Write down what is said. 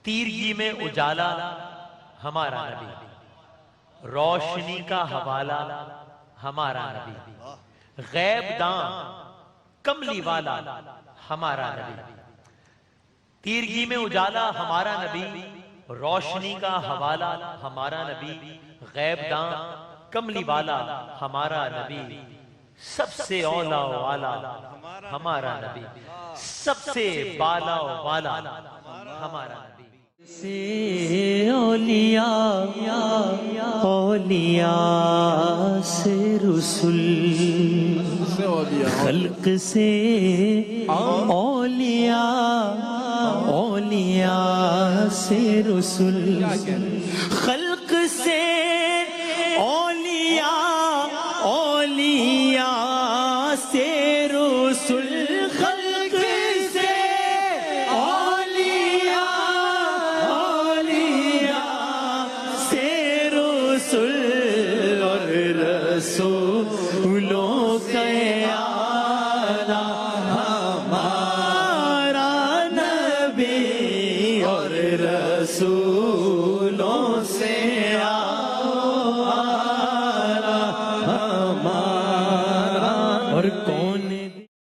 تیرگی میں اجالا ہمارا نبی، روشنی کا حوالہ ہمارا نبی، غیب داں کملی والا ہمارا نبی۔ تیرگی میں اجالا ہمارا نبی، روشنی کا حوالہ ہمارا نبی، غیب داں کملی والا ہمارا نبی، سب سے اولا والا ہمارا نبی، سب سے بالا والا ہمارا نبی۔ سے اولیاء، اولیاء سے رسول، خلق سے اولیاء، اولیاء سے رسول، خلق سے اولیاء، اولیاء سے رسول، خلق سے اولیاء، اولیاء سے رسول، اور رسول